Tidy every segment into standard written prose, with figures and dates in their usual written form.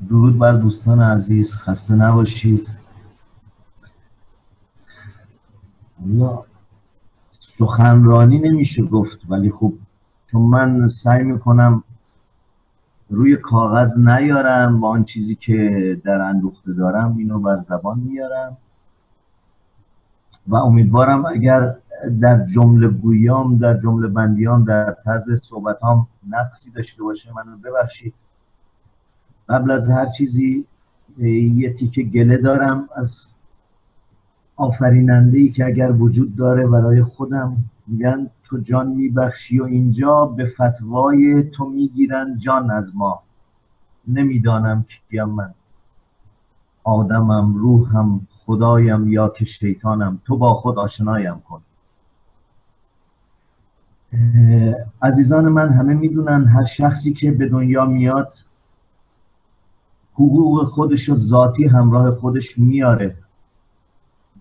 درود بر دوستان عزیز، خسته نباشید. یا سخنرانی نمیشه گفت، ولی خب چون من سعی میکنم روی کاغذ نیارم با آن چیزی که در اندوخته دارم اینو بر زبان میارم و امیدوارم اگر در جمله گویام، در جمله بندیام، در طرز صحبتام نقصی داشته باشه منو ببخشید. قبل از هر چیزی یه تیکه گله دارم از آفریننده‌ای که اگر وجود داره برای خودم. میگن تو جان میبخشی و اینجا به فتوای تو میگیرن جان از ما. نمیدانم کیم من، آدمم، روحم، خدایم یا که شیطانم، تو با خود آشنایم کن. عزیزان من همه میدونن هر شخصی که به دنیا میاد حقوق خودش و ذاتی همراه خودش میاره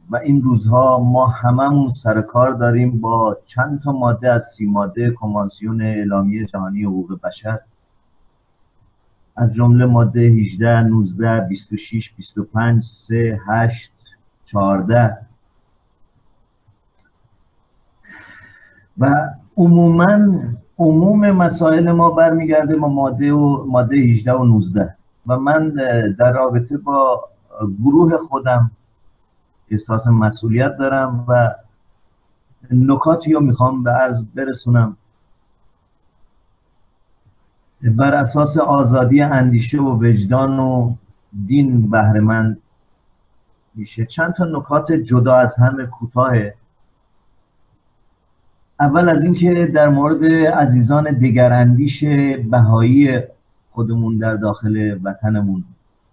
و این روزها ما هممون سر کار داریم با چند تا ماده از 30 ماده کنوانسیون اعلامیه جهانی حقوق بشر، از جمله ماده 18، 19، 26، 25، 3، 8، 14 و عموم مسائل ما برمیگرده با ماده 18 و 19 و من در رابطه با گروه خودم احساس مسئولیت دارم و نکاتی رو میخوام به عرض برسونم بر اساس آزادی اندیشه و وجدان و دین بهره مند میشه. چند تا نکات جدا از همه کوتاهه. اول از اینکه در مورد عزیزان دگراندیش بهایی خودمون در داخل وطنمون،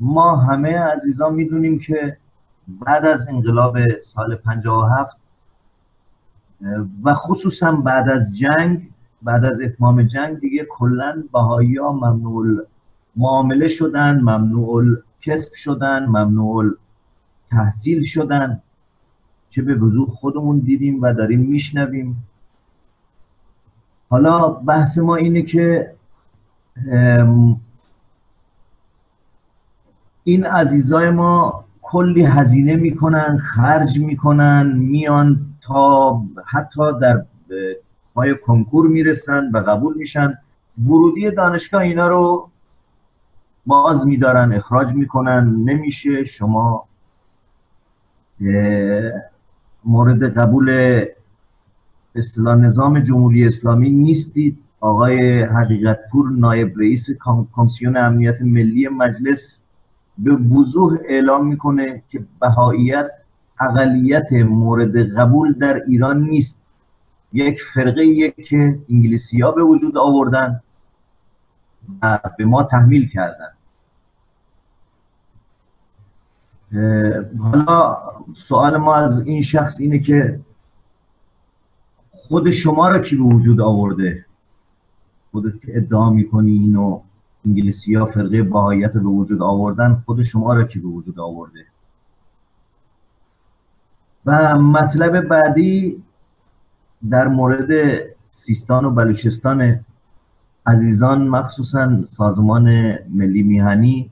ما همه عزیزان میدونیم که بعد از انقلاب سال 57 و خصوصا بعد از جنگ، بعد از اتمام جنگ، دیگه کلن بهایی‌ها ممنوع معامله شدن، ممنوع کسب شدن، ممنوع تحصیل شدن، چه به وضوح خودمون دیدیم و داریم میشنویم. حالا بحث ما اینه که این عزیزای ما کلی هزینه میکنن، خرج میکنن، میان تا حتی در پای کنکور میرسن و قبول میشن، ورودی دانشگاه اینا رو باز میدارن، اخراج میکنن، نمیشه، شما مورد قبول اصطلاح نظام جمهوری اسلامی نیستید. آقای حقیقت پور نایب رئیس کمیسیون امنیت ملی مجلس به وضوح اعلام میکنه که بهاییت اقلیت مورد قبول در ایران نیست، یک فرقه که انگلیسی ها به وجود آوردن و به ما تحمیل کردن. حالا سوال ما از این شخص اینه که خود شما را کی به وجود آورده؟ خودت که ادعا میکنی اینو انگلیسی ها فرقه بهاییت به وجود آوردن، خود شما را کی به وجود آورده؟ و مطلب بعدی در مورد سیستان و بلوچستان عزیزان، مخصوصا سازمان ملی میهنی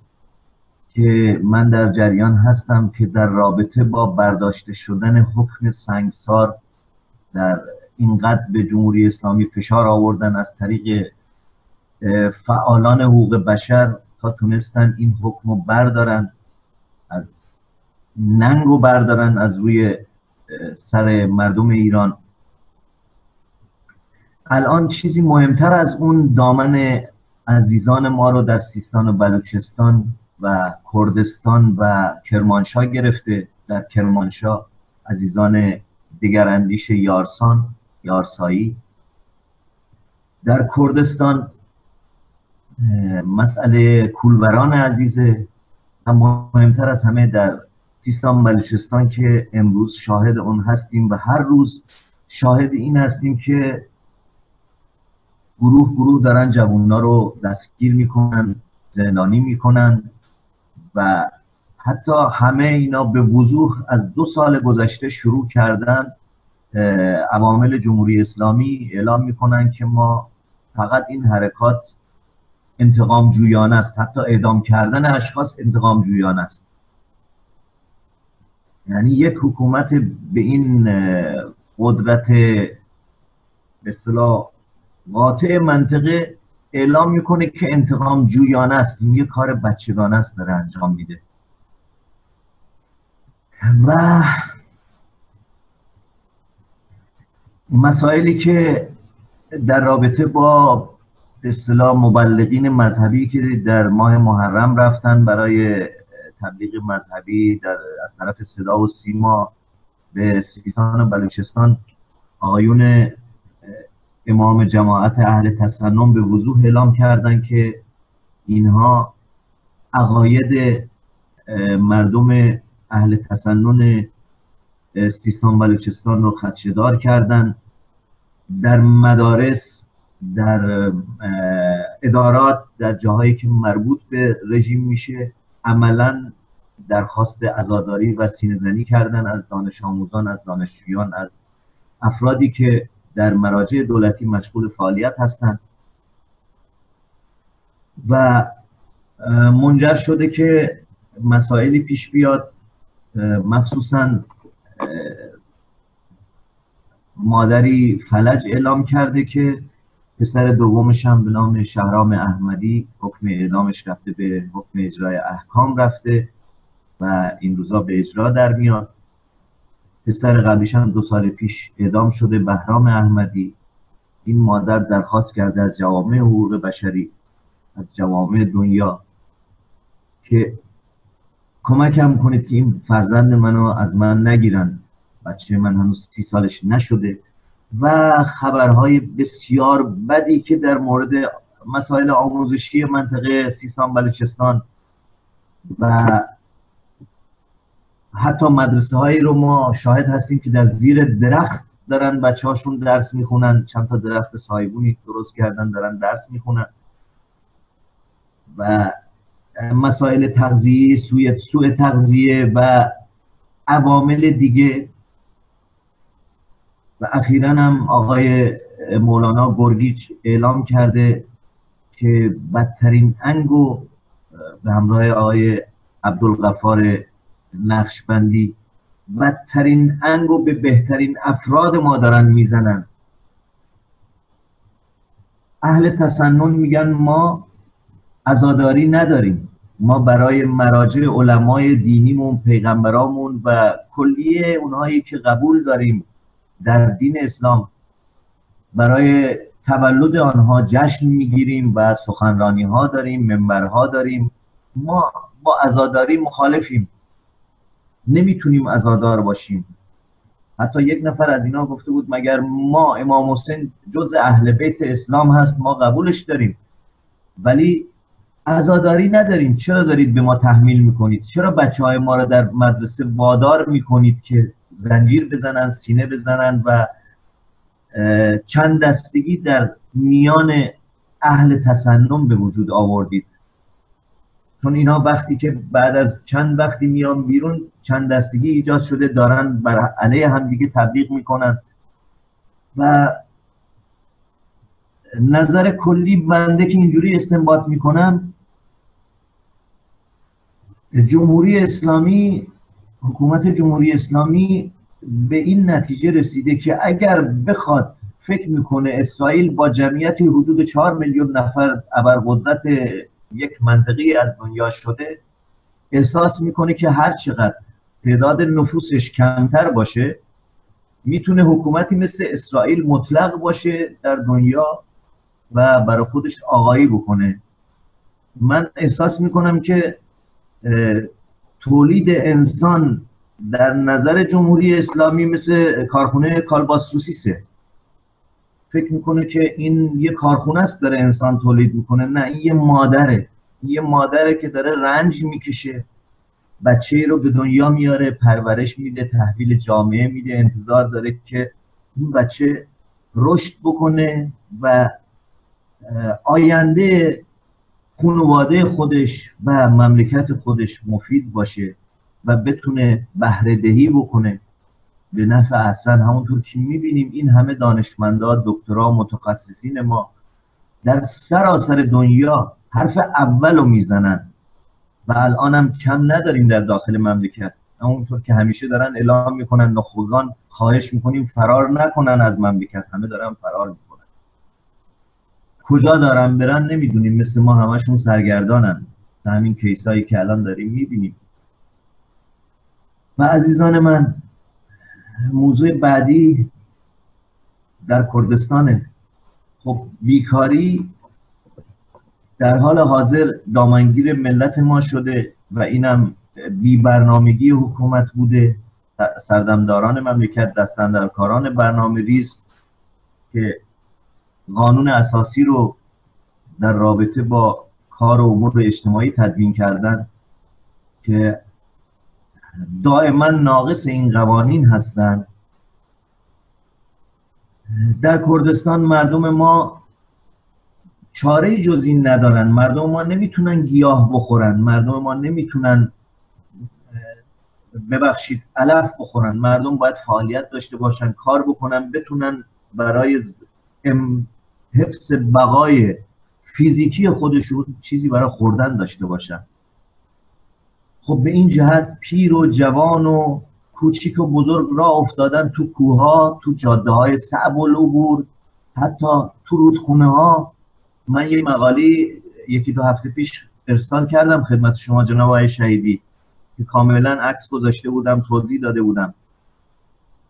که من در جریان هستم که در رابطه با برداشته شدن حکم سنگسار در اینقدر به جمهوری اسلامی فشار آوردن از طریق فعالان حقوق بشر تا تونستن این حکم رو بردارن، از ننگ رو بردارن از روی سر مردم ایران. الان چیزی مهمتر از اون دامن عزیزان ما رو در سیستان و بلوچستان و کردستان و کرمانشاه گرفته. در کرمانشاه عزیزان دگراندیش یارسایی، در کردستان مسئله کولوران عزیزه و مهمتر از همه در سیستان بلوچستان که امروز شاهد اون هستیم و هر روز شاهد این هستیم که گروه دارن جوونا رو دستگیر میکنن، زندانی میکنن و حتی همه اینا به وضوح از 2 سال گذشته شروع کردن. عوامل جمهوری اسلامی اعلام میکنن که ما فقط این حرکات انتقام جویانه است، حتی اعدام کردن اشخاص انتقام جویانه است. یعنی یک حکومت به این قدرت به اصطلاح قاطع منطقه اعلام میکنه که انتقام جویانه است، این یه کار بچگانه است داره انجام میده. و مسائلی که در رابطه با به اصطلاح مبلغین مذهبی که در ماه محرم رفتن برای تبلیغ مذهبی از طرف صدا و سیما به سیستان و بلوچستان، آقایون امام جماعت اهل تسنن به وضوح اعلام کردند که اینها عقاید مردم اهل تسنن سیستان بلوچستان رو خدشه‌دار کردن. در مدارس، در ادارات، در جاهایی که مربوط به رژیم میشه عملا درخواست عزاداری و سینه‌زنی کردن از دانش آموزان، از دانشجویان، از افرادی که در مراجع دولتی مشغول فعالیت هستند و منجر شده که مسائلی پیش بیاد. مخصوصا مادری فلج اعلام کرده که پسر دومش هم به نام شهرام احمدی حکم اعدامش رفته به حکم اجرای احکام رفته و این روزا به اجرا در میاد. پسر قبلیش هم 2 سال پیش اعدام شده، بهرام احمدی. این مادر درخواست کرده از جوامع حقوق بشری، از جوامع دنیا که کمکم کنید که این فرزند منو از من نگیرن، بچه من هنوز 30 سالش نشده. و خبرهای بسیار بدی که در مورد مسائل آموزشی منطقه سیستان بلوچستان و حتی مدرسه هایی رو ما شاهد هستیم که در زیر درخت دارن بچه هاشون درس میخونن، چند تا درخت سایبونی درست کردن دارن درس میخونن. و مسائل تغذیه، سوء تغذیه و عوامل دیگه. و اخیراً هم آقای مولانا گرگیچ اعلام کرده که بدترین انگو به همراه آقای عبدالغفار نقشبندی بدترین انگو به بهترین افراد ما دارن میزنن. اهل تسنن میگن ما عزاداری نداریم، ما برای مراجع علمای دینیمون، پیغمبرامون و کلیه اونهایی که قبول داریم در دین اسلام، برای تولد آنها جشن میگیریم و سخنرانی ها داریم، منبرها داریم. ما با عزاداری مخالفیم، نمیتونیم عزادار باشیم. حتی یک نفر از اینا گفته بود مگر ما امام حسین جز اهل بیت اسلام هست، ما قبولش داریم ولی عزاداری نداریم. چرا دارید به ما تحمیل میکنید؟ چرا بچه های ما رو در مدرسه وادار میکنید که زنجیر بزنن، سینه بزنن و چند دستگی در میان اهل تسنن به وجود آوردید؟ چون اینا وقتی که بعد از چند وقتی میان بیرون چند دستگی ایجاد شده، دارن بر علیه هم دیگه تبلیغ میکنن. و نظر کلی بنده که اینجوری استنباط میکنم، جمهوری اسلامی، حکومت جمهوری اسلامی به این نتیجه رسیده که اگر بخواد، فکر میکنه اسرائیل با جمعیتی حدود 4 میلیون نفر ابرقدرت یک منطقی از دنیا شده، احساس میکنه که هر چقدر تعداد نفوسش کمتر باشه میتونه حکومتی مثل اسرائیل مطلق باشه در دنیا و برای خودش آقایی بکنه. من احساس میکنم که تولید انسان در نظر جمهوری اسلامی مثل کارخونه کالباس سوسیسه. فکر میکنه که این یه کارخونه است داره انسان تولید میکنه. نه، این یه مادره که داره رنج میکشه، بچه رو به دنیا میاره، پرورش میده، تحویل جامعه میده، انتظار داره که این بچه رشد بکنه و آینده خانواده خودش و مملکت خودش مفید باشه و بتونه بهره دهی بکنه به نفع احسن. همونطور که میبینیم این همه دانشمندا، دکترا، متخصصین ما در سراسر دنیا حرف اول رو میزنن و الان هم کم نداریم در داخل مملکت. همونطور که همیشه دارن اعلام میکنن نخبگان خواهش میکنیم فرار نکنن از مملکت، همه دارن فرار میکنن. کجا دارن برن نمیدونیم، مثل ما همشون سرگردانن، همین کیسایی که الان داریم میبینیم. و عزیزان من، موضوع بعدی در کردستانه. خب بیکاری در حال حاضر دامنگیر ملت ما شده و اینم بی برنامگی حکومت بوده. سردمداران مملکت، دستاندرکاران برنامه ریز که قانون اساسی رو در رابطه با کار و امور اجتماعی تدوین کردن که دائما ناقص این قوانین هستند. در کردستان مردم ما چاره جز این ندارن. مردم ما نمیتونن گیاه بخورن، مردم ما نمیتونن علف بخورن. مردم باید فعالیت داشته باشن، کار بکنن، بتونن برای حفظ بقای فیزیکی خودشون چیزی برای خوردن داشته باشن. خب به این جهت پیر و جوان و کوچیک و بزرگ راه افتادن تو کوه‌ها، تو جاده‌های صعب العبور، حتی تو رودخونه ها. من یه مقاله یکی دو هفته پیش ارسال کردم خدمت شما جناب آقای شهیدی که کاملا عکس گذاشته بودم، توضیح داده بودم.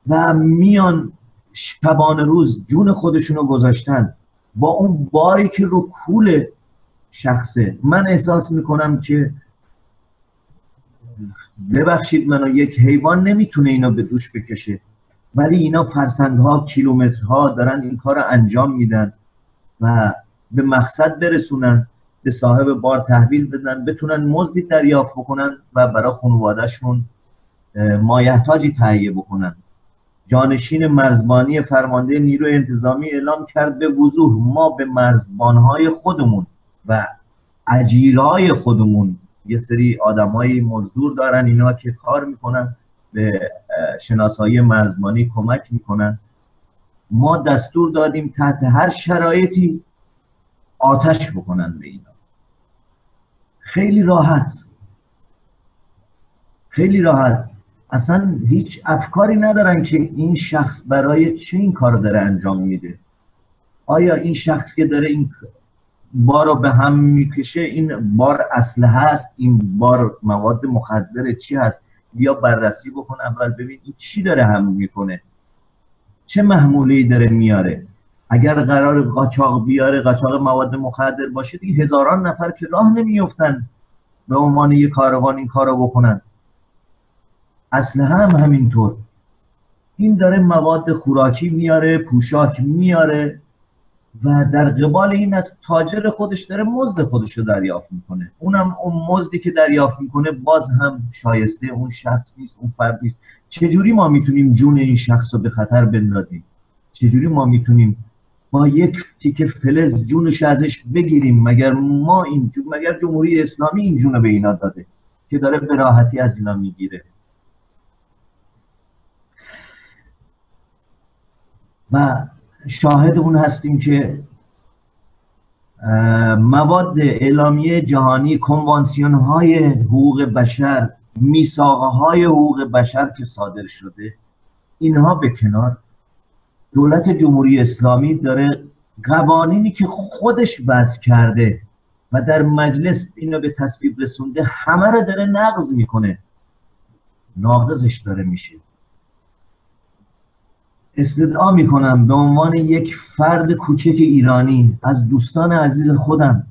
و میان شبانه روز جون خودشونو گذاشتن با اون باری که رو کول شخصه. من احساس میکنم که ببخشید منو، یک حیوان نمیتونه اینو به دوش بکشه، ولی اینا فرسنگ‌ها، کیلومترها دارن این کار رو انجام میدن و به مقصد برسونن، به صاحب بار تحویل بدن، بتونن مزدی دریافت بکنن و برای خانواده‌شون مایحتاجی تهیه بکنن. جانشین مرزبانی فرمانده نیروی انتظامی اعلام کرد به وضوح ما به مرزبانهای خودمون و اجیرهای خودمون، یه سری آدمای مزدور دارن اینا که کار میکنن، به شناسایی مرزبانی کمک میکنن، ما دستور دادیم تحت هر شرایطی آتش بکنن به اینا. خیلی راحت، خیلی راحت. اصلا هیچ افکاری ندارن که این شخص برای چه این کار داره انجام میده. آیا این شخص که داره این بار رو به هم میکشه، این بار اسلحه هست، این بار مواد مخدر چی هست؟ بیا بررسی بکن اول، ببین این چی داره حمل میکنه، چه محموله‌ای داره میاره. اگر قرار قاچاق بیاره، قاچاق مواد مخدر باشه، دیگه هزاران نفر که راه نمیافتن به عنوان یک کاروان این کارو بکنن. اسلحه هم همینطور. این داره مواد خوراکی میاره، پوشاک میاره و در قبال این از تاجر خودش داره مزد خودش رو دریافت میکنه. اونم اون مزدی که دریافت میکنه باز هم شایسته اون شخص نیست، اون فرد نیست. چجوری ما میتونیم جون این شخص رو به خطر بندازیم؟ چجوری ما میتونیم با یک تیکه فلز جونش ازش بگیریم؟ مگر جمهوری اسلامی این جون به اینا داده که داره به راحتی از اینا میگیره؟ و شاهد اون هستیم که مواد اعلامیه جهانی، کنوانسیون های حقوق بشر، میثاق های حقوق بشر که صادر شده، اینها به کنار، دولت جمهوری اسلامی داره قوانینی که خودش وضع کرده و در مجلس اینو به تصویب رسونده همه رو داره نقض میکنه، ناقضش داره میشه. استدعا میکنم به عنوان یک فرد کوچک ایرانی از دوستان عزیز خودم،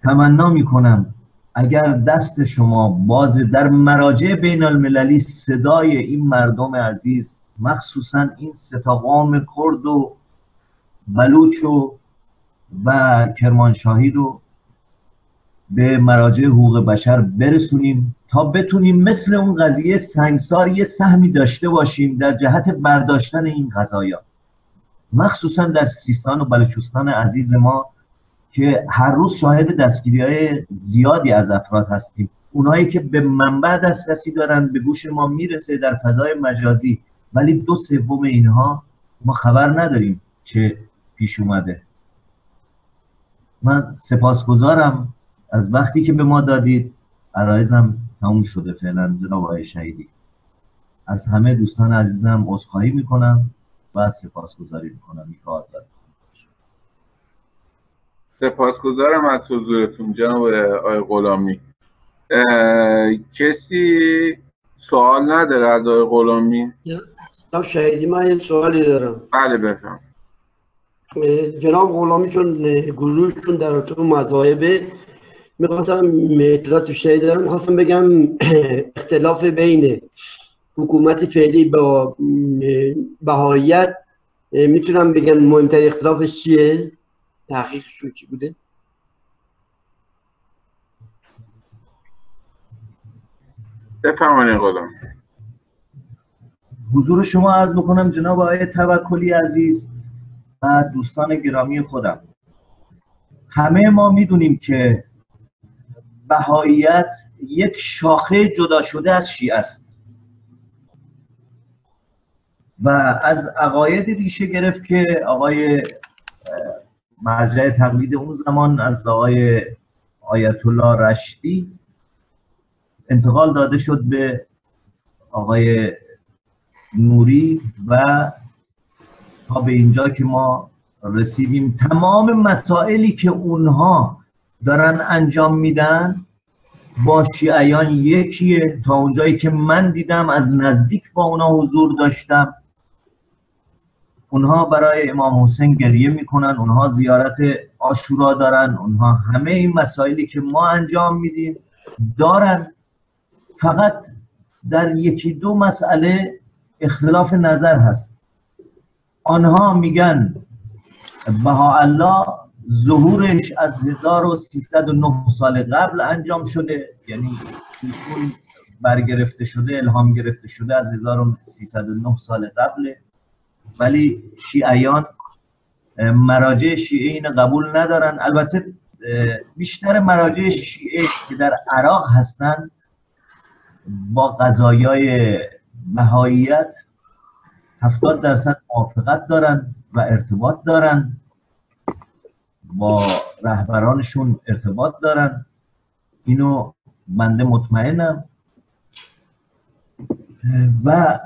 تمنا میکنم اگر دست شما بازه در مراجع بین المللی صدای این مردم عزیز، مخصوصا این سه تا قوم کرد و بلوچ و کرمانشاهی رو به مراجع حقوق بشر برسونیم تا بتونیم مثل اون قضیه سنگسار یه سهمی داشته باشیم در جهت برداشتن این قضایا، مخصوصا در سیستان و بلوچستان عزیز ما که هر روز شاهد دستگیری‌های زیادی از افراد هستیم. اونایی که به منبع دسترسی دارن به گوش ما میرسه در فضای مجازی، ولی 2/3 اینها ما خبر نداریم چه پیش اومده. من سپاسگزارم از وقتی که به ما دادید. عرایزم تموم شده فعلا جناب آقای شهیدی. از همه دوستان عزیزم عذرخواهی میکنم و سپاسگزاری میکنم. سپاسگزارم از حضورتون جناب آقای غلامی. کسی سوال نداره از آقای غلامی؟ جناب شهیدی من یه سوالی دارم. بله بفهم. جناب غلامی چون گروهشون در ارتباط مذاهبه میخواستم اطلاعات بیشتری دارم، میخواستم بگم اختلاف بین حکومت فعلی با بهاییت میتونم بگم مهمترین اختلافش چیه؟ تحقیقشون چی بوده؟ بفرمایید غلام. حضور شما عرض بکنم جناب آقای توکلی عزیز و دوستان گرامی خودم. همه ما میدونیم که بهاییت یک شاخه جدا شده از شیعه است و از عقاید ریشه گرفت که آقای مرجع تقلید اون زمان از آقای آیت الله رشدی انتقال داده شد به آقای نوری و تا به اینجا که ما رسیدیم. تمام مسائلی که اونها دارن انجام میدن با شیعیان یکیه. تا اونجایی که من دیدم، از نزدیک با اونا حضور داشتم، اونها برای امام حسین گریه میکنن، اونها زیارت عاشورا دارن، اونها همه این مسائلی که ما انجام میدیم دارن. فقط در یکی دو مسئله اختلاف نظر هست. آنها میگن بهاءالله ظهورش از 1309 سال قبل انجام شده، یعنی ایشون برگرفته شده، الهام گرفته شده از 1309 سال قبله، ولی شیعیان مراجع شیعه این قبول ندارن. البته بیشتر مراجع شیعه که در عراق هستن با قضایای بهاییت 70% موافقت دارن و ارتباط دارن، با رهبرانشون ارتباط دارن. اینو بنده مطمئنم. و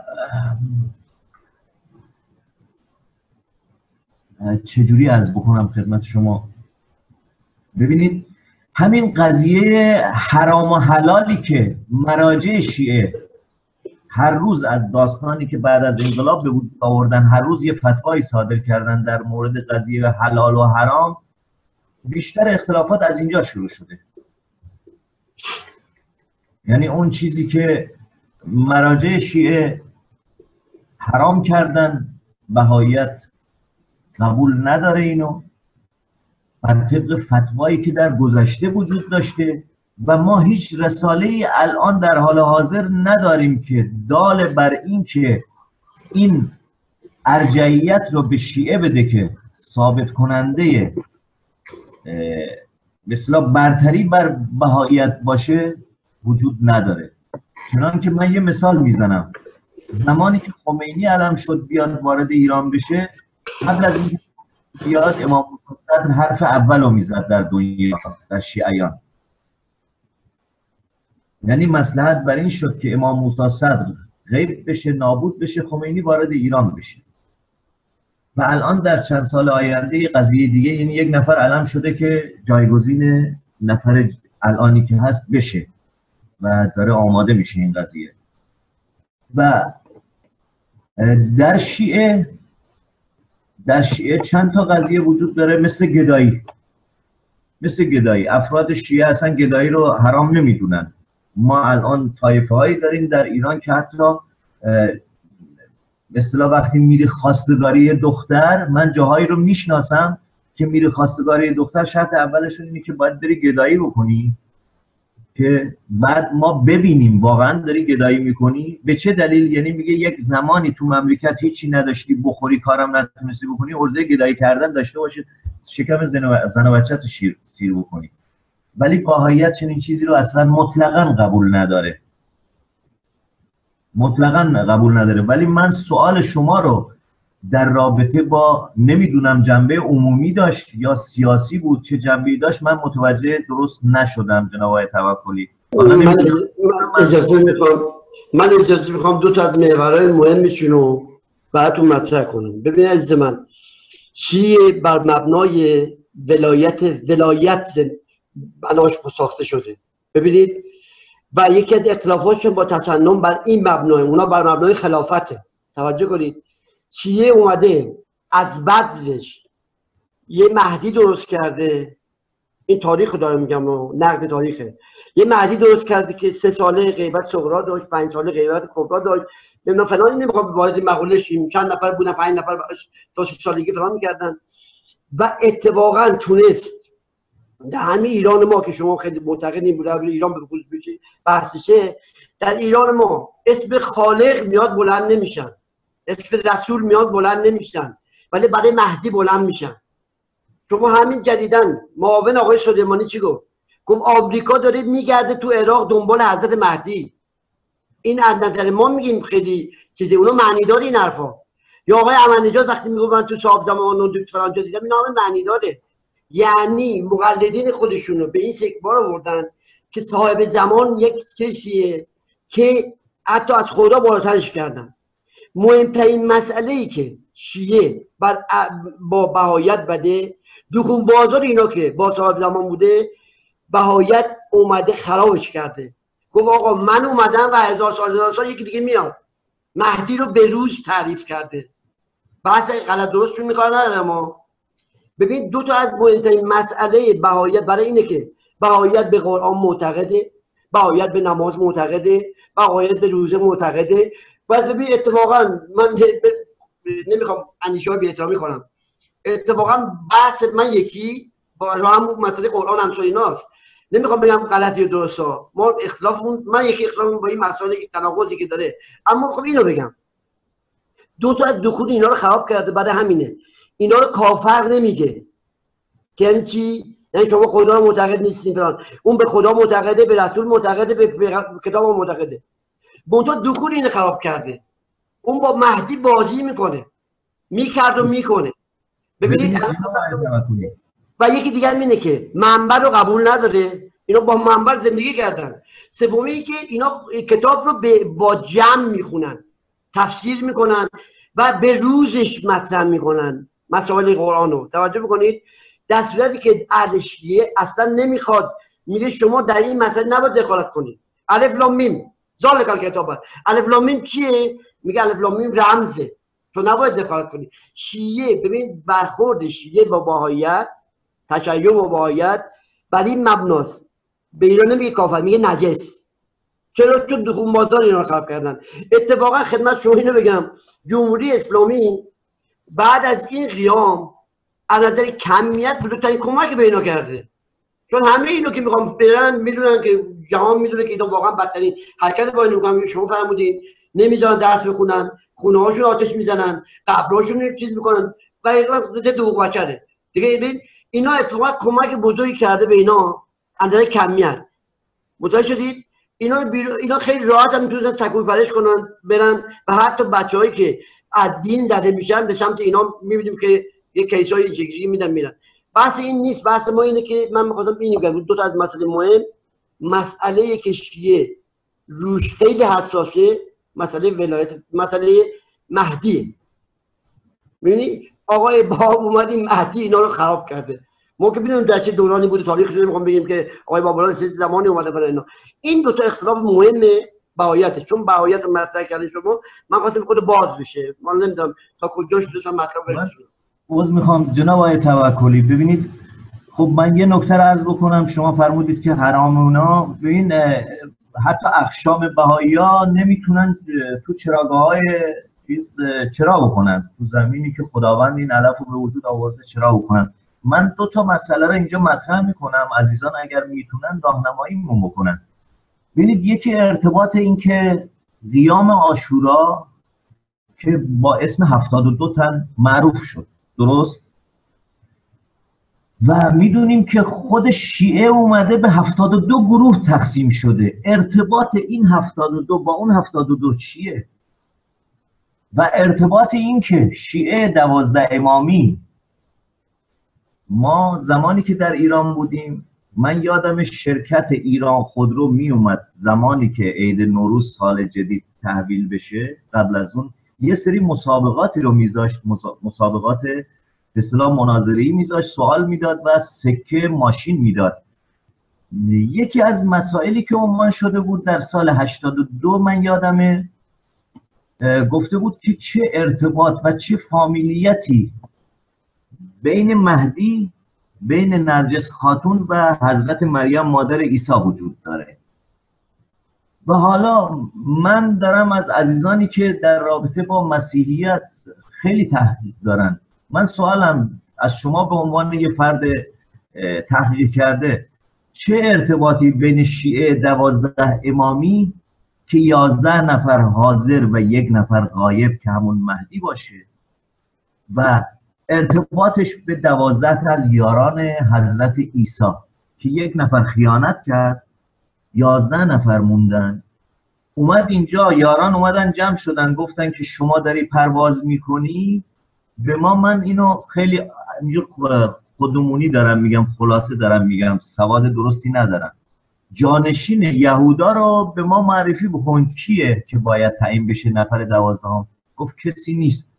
چجوری عرض بکنم خدمت شما؟ ببینید همین قضیه حرام و حلالی که مراجع شیعه هر روز از داستانی که بعد از انقلاب به وجود آوردن هر روز یه فتوایی صادر کردن در مورد قضیه حلال و حرام، بیشتر اختلافات از اینجا شروع شده. یعنی اون چیزی که مراجع شیعه حرام کردن بهاییت قبول نداره اینو، بر طبق فتوایی که در گذشته وجود داشته و ما هیچ رساله‌ای الان در حال حاضر نداریم که دال بر این که این ارجعیت رو به شیعه بده که ثابت کننده مثلا برتری بر بهاییت باشه وجود نداره. چنانکه من یه مثال میزنم، زمانی که خمینی علم شد بیاد وارد ایران بشه، قبل از این بیاد امام موسی صدر حرف اول رو میزد در دنیا، در شیعیان. یعنی مصلحت بر این شد که امام موسی صدر غیب بشه، نابود بشه، خمینی وارد ایران بشه. و الان در چند سال آینده قضیه دیگه، یعنی یک نفر علم شده که جایگزین نفر الانی که هست بشه و داره آماده میشه این قضیه. و در شیعه چند تا قضیه وجود داره، مثل گدایی. افراد شیعه اصلا گدایی رو حرام نمیدونن. ما الان طایفه هایی داریم در ایران که حتی مثلا وقتی میری خواستگاری دختر، من جاهایی رو میشناسم که میری خواستگاری دختر شرط اولشون اینه که باید بری گدایی بکنی که بعد ما ببینیم واقعا داری گدایی میکنی. به چه دلیل؟ یعنی میگه یک زمانی تو مملکت هیچی نداشتی بخوری، کارم نتونستی بکنی، عرضه گدایی کردن داشته باشی، شکم زن و بچت سیر بکنی. ولی بهاییت چنین چیزی رو اصلا مطلقاً قبول نداره. ولی من سوال شما رو در رابطه با نمیدونم جنبه عمومی داشت یا سیاسی بود، چه جنبه‌ای داشت من متوجه درست نشدم جناب آقای توکلی. من اجازه میخوام دو تا از محورهای مهمشون رو براتون مطرح کنم. ببینید عزیز من، شیعه بر مبنای ولایت بناش ساخته شده. ببینید و یکی از اختلافاتشون با تسنن بر این مبنای، اونا بر مبنای خلافته. توجه کنید، شیعه اومده از بدرش یه مهدی درست کرده، این تاریخ رو دارم میگم و نقد تاریخه، یه مهدی درست کرده که 3 ساله غیبت صغرا داشت، 5 ساله غیبت کبرا داشت، نمیدونم فلان. نمیخوام وارد مقوله شیم، چند نفر بودن، 5 نفر تا 6 سالگی فلان میکردن و اتفاقا تونست در همین ایران ما که شما خیلی معتقدین بود ایران به خصوص بشه بحثشه، در ایران ما اسم خالق میاد بلند نمیشن، اسم رسول میاد بلند نمیشن، ولی برای مهدی بلند میشن. شما همین جدیدن معاون آقای سلیمانی چی گفت؟ گفت آمریکا داره میگرده تو عراق دنبال حضرت مهدی. این از نظر ما میگیم خیلی چیزی، اونا معنی داره این حرفا. یا آقای احمدی‌نژاد وقتی میگه من تو صاحب زمان و دکتر فلان جا دیدم، این نام معنی داره. یعنی مقلدین خودشونو به این شکل بار آوردن که صاحب زمان یک کسیه که حتی از خدا بالاترش کردن. مهمترین مسئله ای که شیعه با بهایت بده، دکون بازار اینا که با صاحب زمان بوده، بهایت اومده خرابش کرده. گفت آقا من اومدم و 1000 سال یکی دیگه میاد. مهدی رو به روز تعریف کرده. بحث غلط درستشون میکنه نداره. ما ببین دو تا از مهمترین مسئله بهایت برای اینه که بهایت به قرآن معتقده، بهایت به نماز معتقده، بهایت به روزه معتقده. بس ببین اتفاقا من نمیخوام اندیشه های بی‌احترامی کنم، اتفاقا بحث من یکی با هم مسئله قرآن همسو ایناست. نمیخوام بگم غلطی و درسته، ما اختلافمون، من یکی اختلافمون با این مسائل تناقضی که داره، اما خب اینو بگم دو تا از دخول اینا رو خراب کرده. بعد همینه اینا رو کافر نمیگه. یعنی چی؟ یعنی شما خدا رو معتقد نیستین فلان، اون به خدا معتقده، به رسول معتقده، به کتاب معتقده. منتها دخول اینو خراب کرده. اون با مهدی بازی میکنه، میکرد و میکنه. ببینید و یکی دیگر اینه که منبر رو قبول نداره، اینا با منبر زندگی کردن. سومی که اینا کتاب رو با جمع میخونن، تفسیر میکنن و به روزش مطرح میکنن مسائل قرآن رو. توجه میکنید؟ در صورتی که اهل شیعه اصلا نمیخواد، میگه شما در این مسئله نباید دخالت کنید. الف لام میم ذالک الکتاب. الف لام میم چیه؟ میگه الف لام میم رمزه، تو نباید دخالت کنی. شیعه ببین برخورد شیعه با بهایت، تشیع با بهایت بر این مبناست. به ایران نمیگه کافر، میگه نجس. چرا؟ چون دخول بازار اینا رو خراب کردن. اتفاقا خدمت شما اینو بگم، جمهوری اسلامی بعد از این قیام از نظر کمیت بزرگترین کمک به اینا کرده. چون همه اینو که میخوام برن میدونن که جهان میدونه که اینا واقعا بدترین حرکت با اینو میکنن. شما فرمودین نمیذارن درس بخونن، خونه هاشون آتش میزنن، قبرهاشون چیز میکنن و ضد حقوق بشره دیگه. ببین اینا اتفاقا کمک بزرگی کرده به اینا از نظر کمیت. متوجه شدید؟ اینا خیلی راحت هم میتونن سکوی پرش کنن برن و حتی بچه‌هایی که از دین زده میشن به سمت اینا میبینیم که یه کیسای این شکلی میرن. بحث این نیست. بحث ما اینه که من می‌خواستم اینو بگم، دو تا از مسئله مهم، مسئله که شیعه روش خیلی حساسه، مسئله ولایت، مسئله مهدی. می‌بینی آقای باب اومد این مهدی اینا رو خراب کرده. ما که ببینیم در چه دورانی بوده، تاریخش رو نمی‌خوام بگیم که آقای بابا چه زمانی اومده فلان اینا. این دو تا اختلاف مهمه بهایت، چون بهایت مطرح کردن شما، من خواستم خود باز بشه. من نمی‌دونم تا کجاش دوستم مطرح بشه. باز میخوام جناب آقای توکلی ببینید، خب من یه نکته رو عرض بکنم. شما فرمودید که حرام اونا، ببین حتی اخشام بهائی‌ها نمیتونن تو چراگاه‌های چرا بکنن، تو زمینی که خداوند این علف رو به وجود آورده چرا بکنن. من دو تا مسئله رو اینجا مطرح میکنم، عزیزان اگر میتونن راهنماییمون بکنن. ببینید یکی ارتباط این که قیام عاشورا که با اسم 72 تن معروف شد، درست؟ و میدونیم که خود شیعه اومده به 72 گروه تقسیم شده. ارتباط این 72 با اون 72 چیه؟ و ارتباط این که شیعه 12 امامی، ما زمانی که در ایران بودیم، من یادم شرکت ایران خودرو می اومد زمانی که عید نوروز سال جدید تحویل بشه، قبل از اون یه سری مسابقاتی رو میذاشت، مسابقات به اصطلاح مناظره‌ای میذاشت، سوال میداد و سکه ماشین میداد. یکی از مسائلی که عنوان شده بود در سال 82 من یادمه گفته بود که چه ارتباط و چه فامیلیتی بین مهدی، بین نرجس خاتون و حضرت مریم مادر عیسی وجود داره. و حالا من دارم از عزیزانی که در رابطه با مسیحیت خیلی تحقیق دارن، من سوالم از شما به عنوان یه فرد تحقیق کرده، چه ارتباطی بین شیعه 12 امامی که 11 نفر حاضر و 1 نفر غایب که همون مهدی باشه و ارتباطش به 12 تا از یاران حضرت عیسی که 1 نفر خیانت کرد، 11 نفر موندن، اومد اینجا، یاران اومدن جمع شدن گفتن که شما داری پرواز میکنی به ما، من اینو خیلی اینجور خودمونی دارم میگم، خلاصه دارم میگم، سواد درستی ندارم، جانشین یهودا رو به ما معرفی بکن کیه که باید تعیین بشه نفر 12. گفت کسی نیست.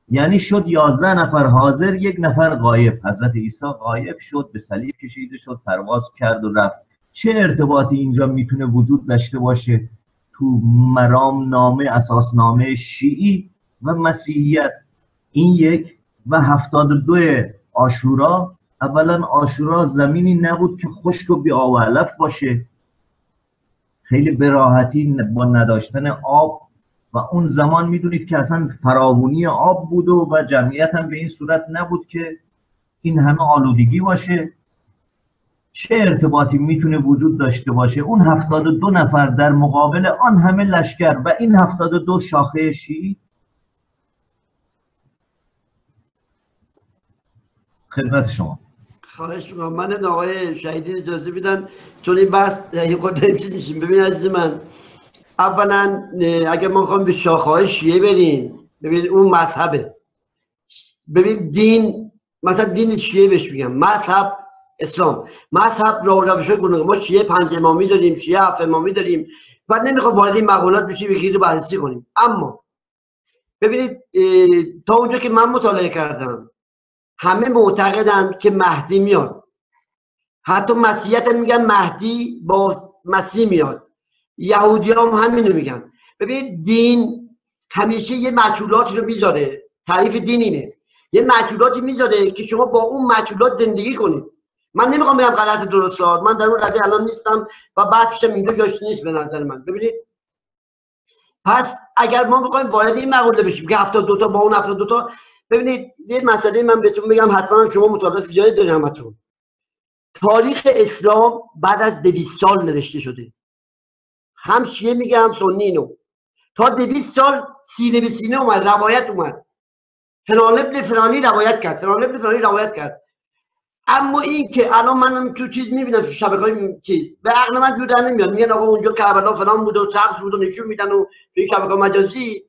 یعنی شد 11 نفر حاضر، 1 نفر غایب. حضرت عیسی غایب شد، به صلیب کشیده شد، پرواز کرد و رفت. چه ارتباطی اینجا میتونه وجود داشته باشه تو مرام نامه، اساسنامه شیعی و مسیحیت؟ این یک. و 72 عاشورا، اولا عاشورا زمینی نبود که خشک و بی آب و علف باشه، خیلی به راحتی با نداشتن آب، و اون زمان میدونید که اصلا فراوانی آب بود و جمعیت هم به این صورت نبود که این همه آلودگی باشه. چه ارتباطی میتونه وجود داشته باشه اون 72 نفر در مقابل آن همه لشکر و این 72 شاخه شیعی؟ خدمت شما. خواهش میکنم. من آقای شهیدی اجازه بدن چون این بحث یه خود چیز میشیم. ببین عزیز من، اولا اگر ما میخوایم به شاخه‌های شیعه بریم، ببین اون مذهبه، ببین دین، مثلا دین شیعه بهش میگم، مذهب اسلام، مذهب روش گونه، ما شیعه 5 امامی داریم، شیعه 7 امامی داریم و نمیخوام وارد این مقولات بشیم یکی رو بررسی کنیم. اما ببینید تا اونجا که من مطالعه کردم همه معتقدن که مهدی میاد، حتی مسیحیت میگن مهدی با مسیح میاد، یهودی هم همینو میگن. ببینید دین همیشه یه مجهولاتی رو میذاره، تعریف دین اینه، یه مجهولاتی میذاره که شما با اون مجهولات زندگی کنید. من نمیخوام بگم غلط درست، من در اون رده الان نیستم و بحثم اینجا جاش نیست به نظر من. ببینید پس اگر ما بخوایم وارد این مقوله بشیم که 72 تا با اون 72 تا، ببینید یه مسئله من بهتون بگم، حتما شما مطالعات زیادی دارید همتون، تاریخ اسلام بعد از 200 سال نوشته شده، هم شیعه میگه هم سنی اینو، تا 200 سال سینه به سینه اومد، روایت اومد، فلان ابن فلانی روایت کرد، فلان ابن فلانی روایت کرد. اما این که الان من تو چیز میبینم تو شبکه‌های چیز به عقل من جور در نمیاد، میگن آقا اونجا کربلا فلان بود و سبز بود و نشون میدن و تو شبکه مجازی.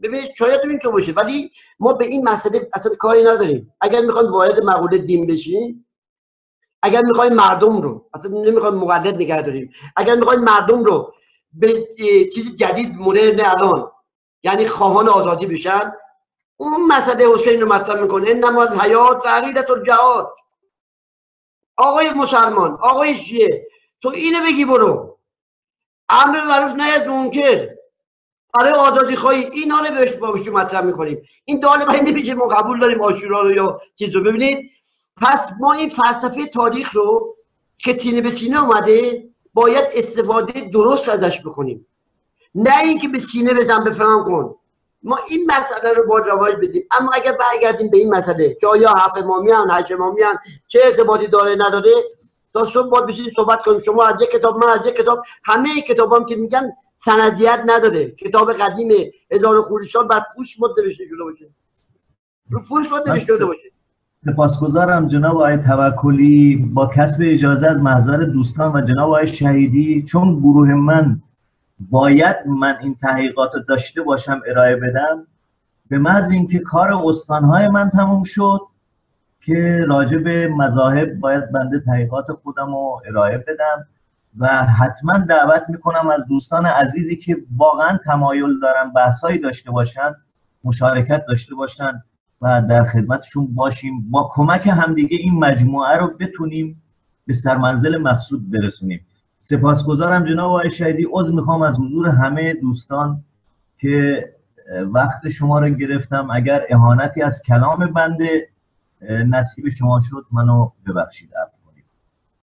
ببینید شاید این تو باشه، ولی ما به این مسئله اصلا کاری نداریم. اگر میخوایم وارد مقوله دین بشیم، اگر میخوایم مردم رو، اصلا نمیخوایم مقلد نگه داریم، اگر میخوایم مردم رو به چیز جدید مدرن الان، یعنی خواهان آزادی بشن، اون مسئله حسین رو مطرح میکنه، انما الحیات تغییرات الجهاد. آقای مسلمان، آقای شیعه، تو اینو بگی برو، امر معروف نهی از منکر، برای آزادی خواهی، اینا رو بهش مطرح میکنیم. این داله برای نمیشه ما قبول داریم عاشورا رو یا چیز رو. ببینید پس ما این فلسفه تاریخ رو که سینه به سینه اومده باید استفاده درست ازش بکنیم، نه اینکه به سینه بزن به فلان کن. ما این مسئله رو باید رواج بدیم. اما اگر برگردیم به این مسئله که آیا 7 امامی ان 8 امامی ان چه ارتباطی داره نداره، تا صبح باید بشینیم صحبت کنیم، شما از یک کتاب من از یک کتاب، همه کتابام که میگن سندیت نداره، کتاب قدیم 1000 خورده سال بعد پوش نوشته شده باشه، رو پوش نوشته شده باشه. سپاسگزارم جناب آقای توکلی. با کسب اجازه از محضر دوستان و جناب آقای شهیدی، چون گروه من باید این تحقیقات رو داشته باشم ارائه بدم، به محض اینکه کار استانهای من تموم شد که راجع به مذاهب باید بنده تحقیقات خودم رو ارائه بدم و حتما دعوت میکنم از دوستان عزیزی که واقعا تمایل دارن بحثایی داشته باشن، مشارکت داشته باشن و در خدمتشون باشیم، با کمک همدیگه این مجموعه رو بتونیم به سرمنزل مقصود برسونیم. سپاسگزارم جناب آقای شهیدی. عذر میخوام از حضور همه دوستان که وقت شما رو گرفتم. اگر اهانتی از کلام بنده نصیب شما شد منو ببخشید.